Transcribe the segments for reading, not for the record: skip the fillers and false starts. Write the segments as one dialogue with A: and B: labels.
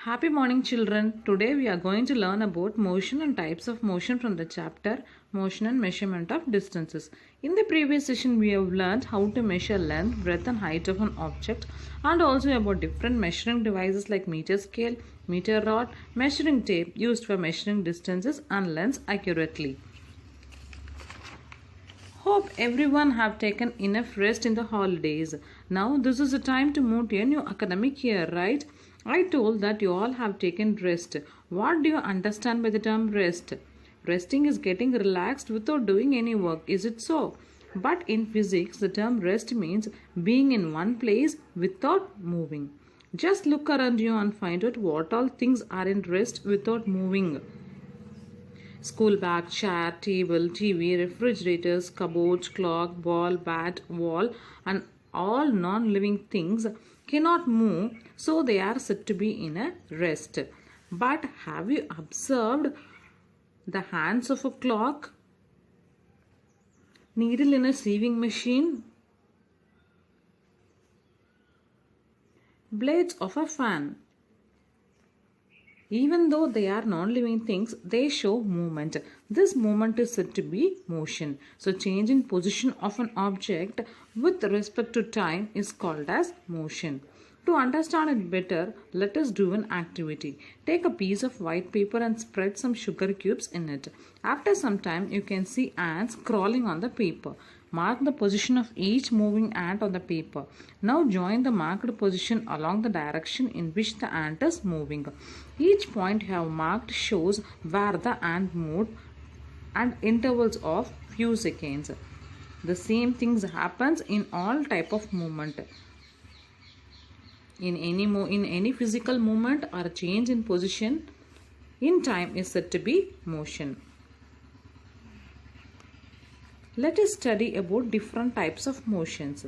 A: Happy morning, children. Today we are going to learn about motion and types of motion from the chapter Motion and Measurement of Distances. In the previous session, we have learned how to measure length, breadth, and height of an object, and also about different measuring devices like meter scale, meter rod, measuring tape used for measuring distances and lengths accurately. Hope everyone have taken enough rest in the holidays. Now this is the time to move to a new academic year, right? I told that you all have taken rest. What do you understand by the term rest? Resting is getting relaxed without doing any work, is it so? But in physics, the term rest means being in one place without moving. Just look around you and find out what all things are in rest without moving. School bag, chair, table, TV, refrigerators, cupboards, clock, ball, bat, wall, and all non-living things cannot move, so they are said to be in a rest. But have you observed the hands of a clock, needle in a sewing machine, blades of a fan? Even though they are non-living things, they show movement. This movement is said to be motion. So change in position of an object with respect to time is called as motion. To understand it better, let us do an activity. Take a piece of white paper and spread some sugar cubes in it. After some time, you can see ants crawling on the paper. Mark the position of each moving ant on the paper. Now join the marked position along the direction in which the ant is moving. Each point you have marked shows where the ant moved and intervals of few seconds. The same things happens in all type of movement. In any physical movement or a change in position in time is said to be motion. Let us study about different types of motions.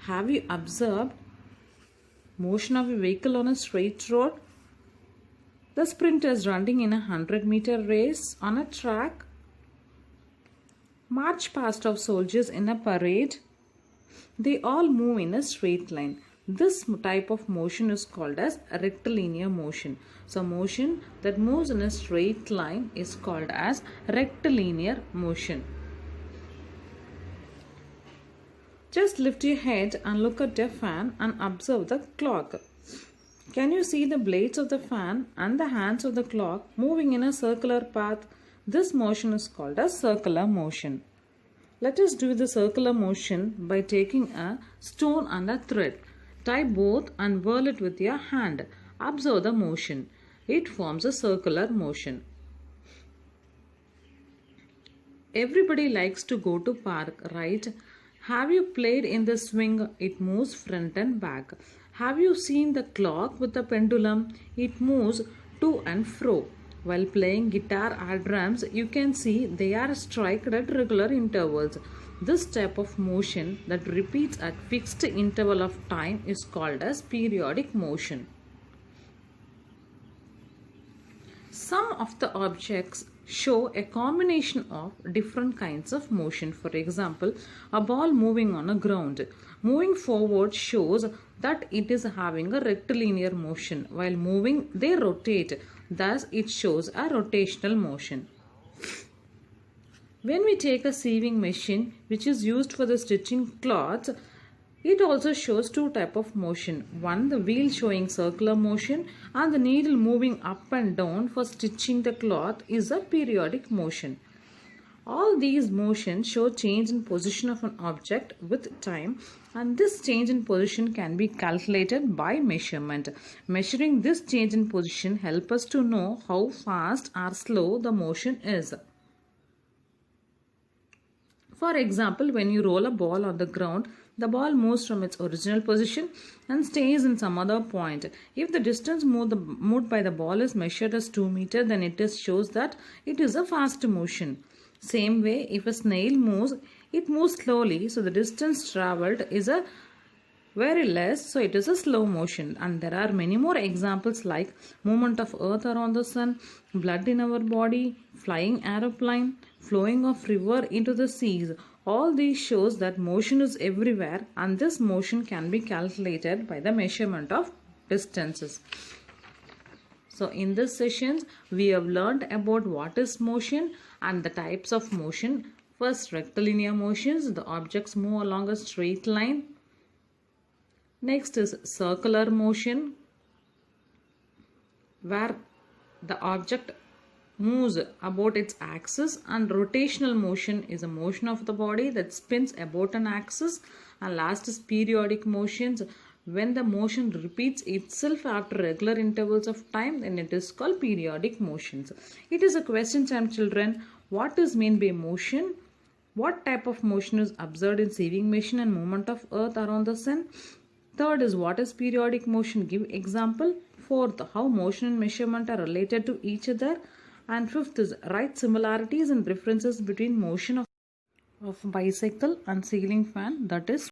A: Have you observed motion of a vehicle on a straight road? The sprinters running in a 100-meter race on a track. March past of soldiers in a parade. They all move in a straight line. This type of motion is called as rectilinear motion. So motion that moves in a straight line is called as rectilinear motion. Just lift your head and look at the fan and observe the clock. Can you see the blades of the fan and the hands of the clock moving in a circular path? This motion is called as circular motion. Let us do the circular motion by taking a stone and a thread. Tie both and whirl it with your hand. Observe the motion. It forms a circular motion. Everybody likes to go to park, right? Have you played in the swing? It moves front and back. Have you seen the clock with the pendulum? It moves to and fro. While playing guitar or drums, you can see they are struck at regular intervals. This type of motion that repeats at fixed interval of time is called as periodic motion. Some of the objects show a combination of different kinds of motion. For example, a ball moving on a ground. Moving forward shows that it is having a rectilinear motion. While moving, they rotate. Thus, it shows a rotational motion. When we take a sewing machine, which is used for the stitching cloths, it also shows two types of motion. One, the wheel showing circular motion, and the needle moving up and down for stitching the cloth is a periodic motion. All these motions show change in position of an object with time, and this change in position can be calculated by measurement. Measuring this change in position helps us to know how fast or slow the motion is. For example, when you roll a ball on the ground, the ball moves from its original position and stays in some other point. If the distance moved by the ball is measured as 2 meters, then it shows that it is a fast motion. Same way, if a snail moves, it moves slowly, so the distance traveled is a very less, so it is a slow motion. And there are many more examples like movement of earth around the sun, blood in our body, flying aeroplane, flowing of river into the seas. All these shows that motion is everywhere, and this motion can be calculated by the measurement of distances. So in this sessions we have learned about what is motion and the types of motion. First, rectilinear motions, the objects move along a straight line. Next is circular motion, where the object moves about its axis, and rotational motion is a motion of the body that spins about an axis. And last is periodic motions. When the motion repeats itself after regular intervals of time, then it is called periodic motions. It is a question time, children. What is meant by motion? What type of motion is observed in sieving machine and movement of earth around the sun? Third is what is periodic motion? Give example. Fourth, how motion and measurement are related to each other. And fifth is write similarities and differences between motion of bicycle and ceiling fan, that is